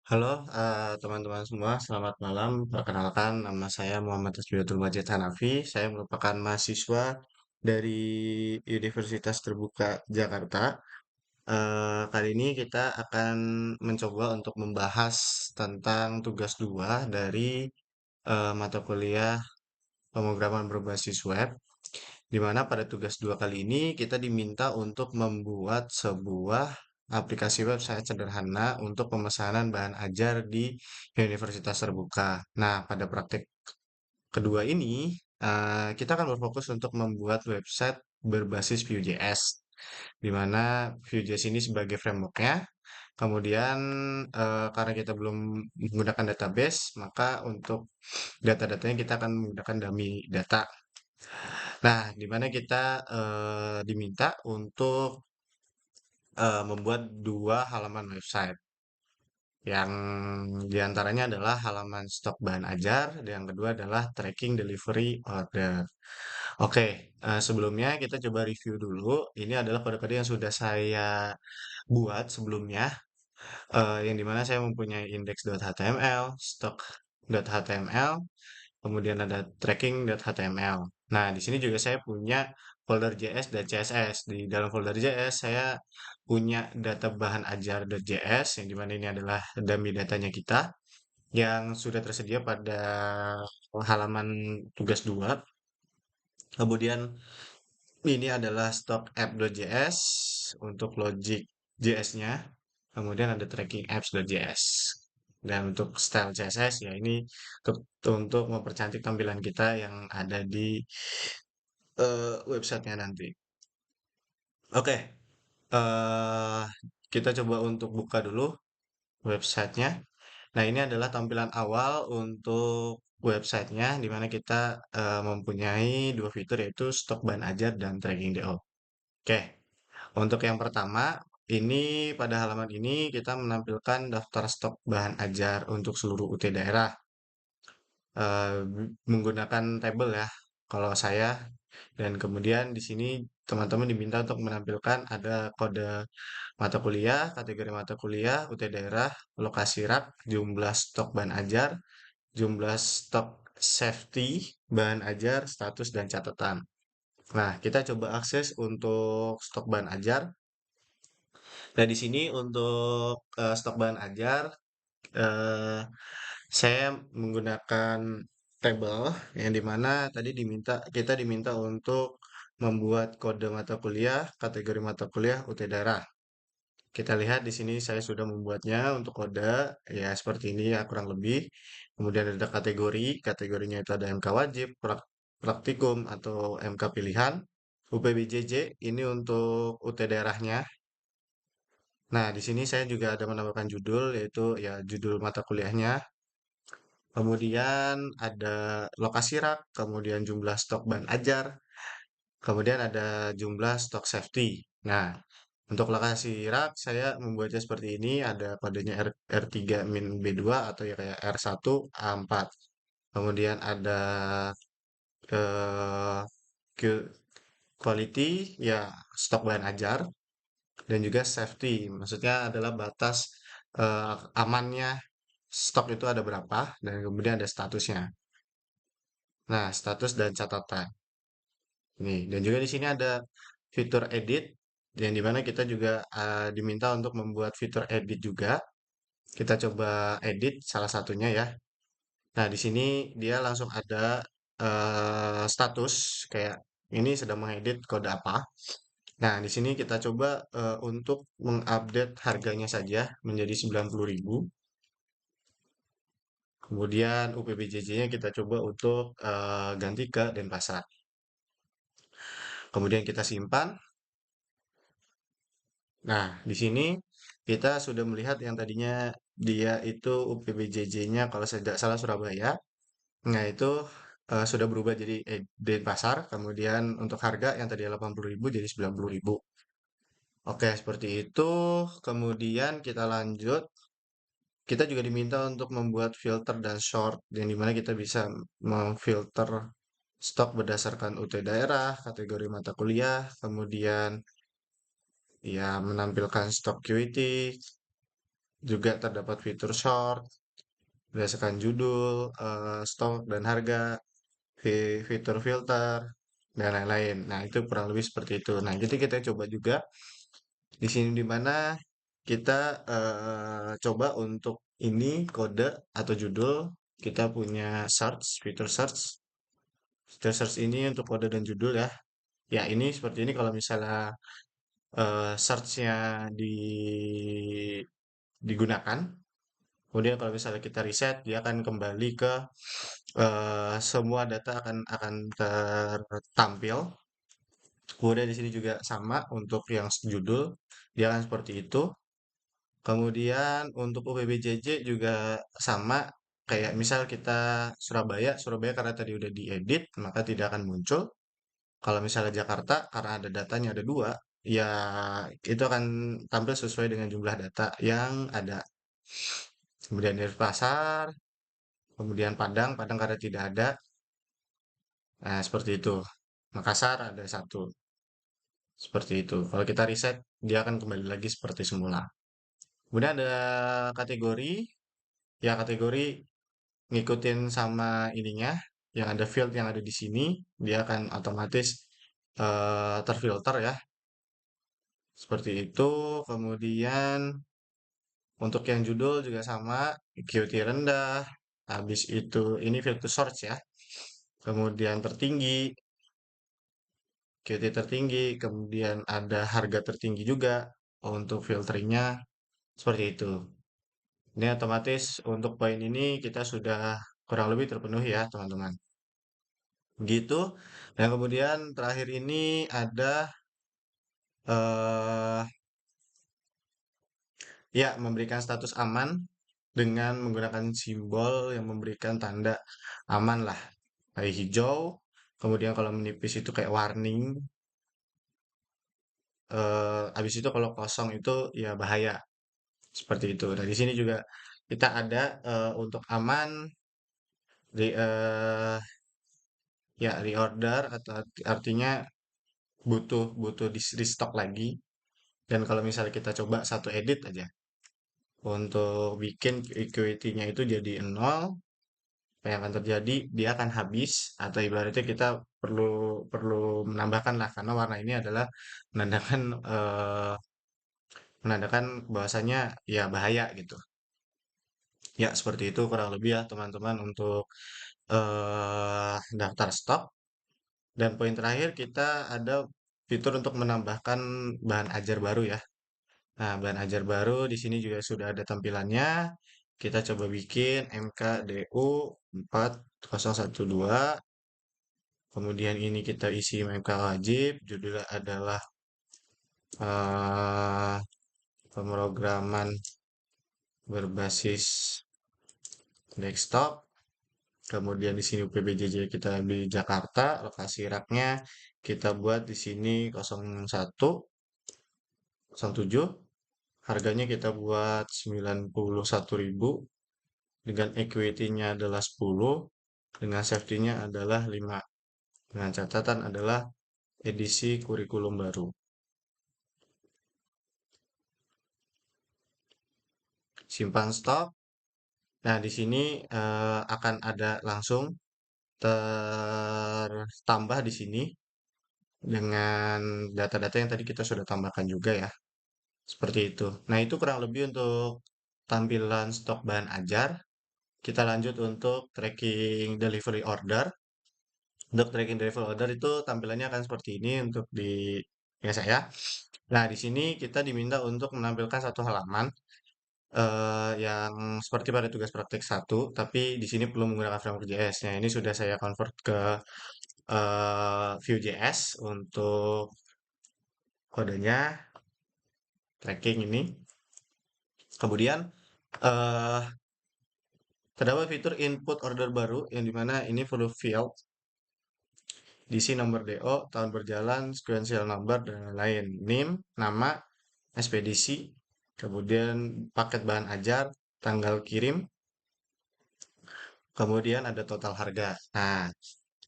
Halo, teman-teman semua, selamat malam. Perkenalkan, nama saya Muhammad Tasbihatul Majid Hanafi. Saya merupakan mahasiswa dari Universitas Terbuka Jakarta. Kali ini kita akan mencoba untuk membahas tentang tugas 2 dari mata kuliah pemrograman berbasis web, di mana pada tugas 2 kali ini kita diminta untuk membuat sebuah aplikasi website sederhana untuk pemesanan bahan ajar di universitas terbuka. Nah, pada praktik kedua ini, kita akan berfokus untuk membuat website berbasis Vue.js, di mana Vue.js ini sebagai frameworknya. Kemudian, karena kita belum menggunakan database, maka untuk data-datanya kita akan menggunakan dummy data. Nah, di mana kita diminta untuk membuat dua halaman website. Yang diantaranya adalah halaman stok bahan ajar, dan yang kedua adalah tracking delivery order. Oke, sebelumnya kita coba review dulu. Ini adalah kode-kode yang sudah saya buat sebelumnya, yang dimana saya mempunyai index.html, stock.html, kemudian ada tracking.html. Nah, di sini juga saya punya folder JS dan CSS. Di dalam folder JS saya punya data bahan ajar.js yang dimana ini adalah dummy datanya kita yang sudah tersedia pada halaman tugas 2. Kemudian ini adalah stock app.js untuk logic JS-nya. Kemudian ada tracking apps.js. Dan untuk style CSS ya ini untuk mempercantik tampilan kita yang ada di websitenya nanti. Oke, eh kita coba untuk buka dulu websitenya. Nah, ini adalah tampilan awal untuk websitenya, di mana kita mempunyai dua fitur yaitu stok bahan ajar dan tracking DO. Oke, untuk yang pertama, ini pada halaman ini kita menampilkan daftar stok bahan ajar untuk seluruh UT daerah menggunakan tabel ya. Kalau saya dan kemudian di sini teman-teman diminta untuk menampilkan ada kode mata kuliah, kategori mata kuliah, UT daerah, lokasi rak, jumlah stok bahan ajar, jumlah stok safety, bahan ajar, status dan catatan. Nah, kita coba akses untuk stok bahan ajar. Nah, di sini untuk stok bahan ajar, eh, saya menggunakan tabel yang dimana tadi kita diminta untuk membuat kode mata kuliah, kategori mata kuliah, UT daerah. Kita lihat di sini saya sudah membuatnya untuk kode ya seperti ini ya kurang lebih. Kemudian ada kategori, kategorinya itu ada MK wajib, praktikum atau MK pilihan, UPBJJ ini untuk UT daerahnya. Nah, di sini saya juga ada menambahkan judul yaitu ya judul mata kuliahnya. Kemudian ada lokasi rak, kemudian jumlah stok ban ajar, kemudian ada jumlah stok safety. Nah, untuk lokasi rak saya membuatnya seperti ini, ada kodenya R3-B2 atau ya kayak R1A4. Kemudian ada eh, quality ya stok bahan ajar dan juga safety. Maksudnya adalah batas amannya stok itu ada berapa dan kemudian ada statusnya. Nah, status dan catatan. Nih, dan juga di sini ada fitur edit yang dimana kita juga diminta untuk membuat fitur edit juga. Kita coba edit salah satunya ya. Nah, di sini dia langsung ada status kayak ini sedang mengedit kode apa. Nah, di sini kita coba untuk mengupdate harganya saja menjadi 90.000. Kemudian UPBJJ-nya kita coba untuk ganti ke Denpasar. Kemudian kita simpan. Nah, di sini kita sudah melihat yang tadinya dia itu UPBJJ-nya kalau saya tidak salah Surabaya. Nah, itu sudah berubah jadi Denpasar. Kemudian untuk harga yang tadi 80.000 jadi 90.000. Oke, seperti itu. Kemudian kita lanjut. Kita juga diminta untuk membuat filter dan short, yang dimana kita bisa memfilter stok berdasarkan UT daerah, kategori mata kuliah, kemudian ya menampilkan stok QIT, Juga terdapat fitur short berdasarkan judul, stok dan harga, fitur filter, dan lain-lain. Nah, itu kurang lebih seperti itu. Nah, jadi kita coba juga di sini di mana kita coba untuk ini kode atau judul kita punya search, fitur search. Fitur search ini untuk kode dan judul ya. Ya, ini seperti ini kalau misalnya search-nya digunakan. Kemudian kalau misalnya kita reset, dia akan kembali ke semua data akan tertampil. Kemudian di sini juga sama untuk yang judul, dia akan seperti itu. Kemudian untuk UPBJJ juga sama, kayak misal kita Surabaya, Surabaya karena tadi udah diedit, maka tidak akan muncul. Kalau misalnya Jakarta, karena ada datanya ada dua, ya itu akan tampil sesuai dengan jumlah data yang ada. Kemudian dari pasar, kemudian Padang, Padang karena tidak ada, nah seperti itu. Makassar ada satu, seperti itu. Kalau kita reset, dia akan kembali lagi seperti semula. Kemudian ada kategori, ya kategori ngikutin sama ininya, yang ada field yang ada di sini, dia akan otomatis terfilter ya, seperti itu. Kemudian untuk yang judul juga sama, QT rendah, habis itu ini filter source ya, kemudian tertinggi, QT tertinggi, kemudian ada harga tertinggi juga untuk filteringnya, seperti itu. Ini otomatis untuk poin ini kita sudah kurang lebih terpenuhi ya teman-teman. Gitu. Dan kemudian terakhir ini ada eh ya memberikan status aman dengan menggunakan simbol yang memberikan tanda aman lah. Kayak hijau, kemudian kalau menipis itu kayak warning. Habis itu kalau kosong itu ya bahaya. Seperti itu. Nah, di sini juga kita ada untuk aman di ya reorder atau artinya butuh butuh di restock lagi. Dan kalau misalnya kita coba satu edit aja untuk bikin equity-nya itu jadi nol, apa yang akan terjadi? Dia akan habis atau ibaratnya kita perlu perlu menambahkan lah karena warna ini adalah menandakan menandakan bahwasanya ya bahaya gitu. Ya, seperti itu kurang lebih ya teman-teman untuk daftar stok. Dan poin terakhir kita ada fitur untuk menambahkan bahan ajar baru ya. Nah, bahan ajar baru di sini juga sudah ada tampilannya. Kita coba bikin MKDU 4012. Kemudian ini kita isi MK wajib. Judulnya adalah eh, pemrograman berbasis desktop. Kemudian di sini UPBJJ kita di Jakarta, lokasi raknya kita buat di sini 01, 07. Harganya kita buat 91.000 dengan equity-nya adalah 10, dengan safety-nya adalah 5. Dengan catatan adalah edisi kurikulum baru. Simpan stok. Nah, di sini akan ada langsung tertambah di sini dengan data-data yang tadi kita sudah tambahkan juga ya. Seperti itu. Nah, itu kurang lebih untuk tampilan stok bahan ajar. Kita lanjut untuk tracking delivery order. Untuk tracking delivery order itu tampilannya akan seperti ini untuk di ya saya. Nah, di sini kita diminta untuk menampilkan satu halaman yang seperti pada tugas praktik satu, tapi di sini perlu menggunakan framework JS. Nah, ini sudah saya convert ke Vue.js untuk kodenya, tracking ini. Kemudian eh terdapat fitur input order baru yang dimana ini perlu field, diisi nomor DO, tahun berjalan, sequential number, dan lain-lain. NIM, nama, ekspedisi, kemudian paket bahan ajar, tanggal kirim, kemudian ada total harga. Nah,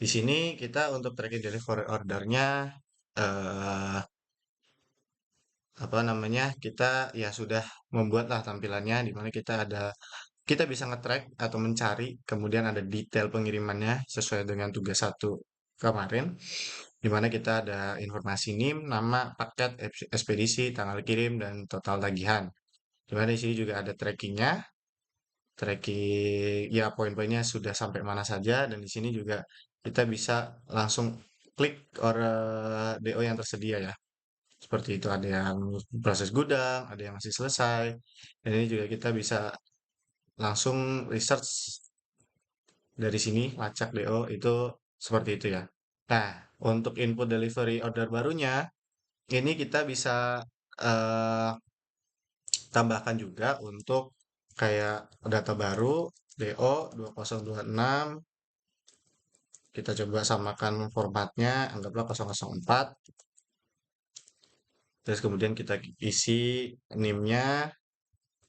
di sini kita untuk tracking delivery ordernya eh, apa namanya, kita ya sudah membuatlah tampilannya di mana kita bisa nge-track atau mencari, kemudian ada detail pengirimannya sesuai dengan tugas satu kemarin, di mana kita ada informasi NIM, nama, paket, ekspedisi, tanggal kirim, dan total tagihan. Di mana di sini juga ada trackingnya, tracking ya poin-poinnya sudah sampai mana saja, dan di sini juga kita bisa langsung klik DO yang tersedia ya. Seperti itu ada yang proses gudang, ada yang masih selesai, dan ini juga kita bisa langsung research dari sini lacak DO itu seperti itu ya. Nah, untuk input delivery order barunya, ini kita bisa eh, tambahkan juga untuk kayak data baru DO 2026. Kita coba samakan formatnya, anggaplah 004. Terus kemudian kita isi NIM-nya,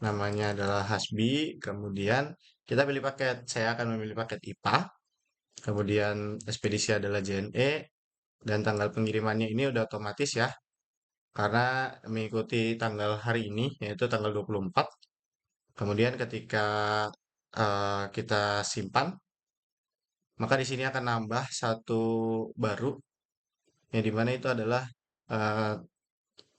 namanya adalah Hasbi. Kemudian kita pilih paket. Saya akan memilih paket IPA. Kemudian ekspedisi adalah JNE. Dan tanggal pengirimannya ini udah otomatis ya. Karena mengikuti tanggal hari ini, yaitu tanggal 24. Kemudian ketika kita simpan, maka di sini akan nambah satu baru, yang dimana itu adalah eh,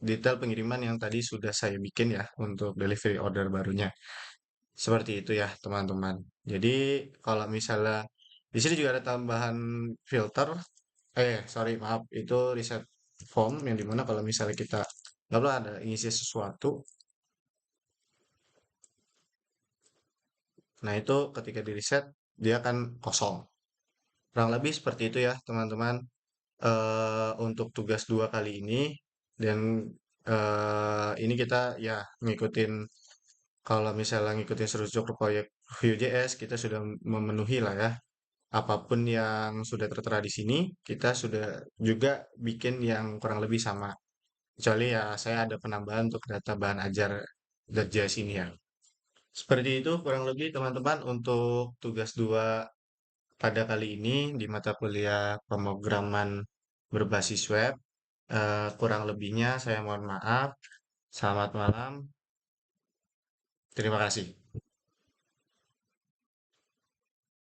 detail pengiriman yang tadi sudah saya bikin ya untuk delivery order barunya. Seperti itu ya teman-teman. Jadi kalau misalnya di sini juga ada tambahan filter, sorry maaf, itu reset form yang dimana kalau misalnya kita nggak perlu ada isi sesuatu, nah itu ketika di reset dia akan kosong. Kurang lebih seperti itu ya teman-teman. Untuk tugas dua kali ini, dan ini kita ya ngikutin, kalau misalnya ngikutin struktur proyek Vue.js kita sudah memenuhi lah ya. Apapun yang sudah tertera di sini, kita sudah juga bikin yang kurang lebih sama. Kecuali ya saya ada penambahan untuk data bahan ajar .js ini ya. Seperti itu kurang lebih teman-teman untuk tugas 2 pada kali ini di mata kuliah pemrograman berbasis web. Kurang lebihnya saya mohon maaf. Selamat malam. Terima kasih.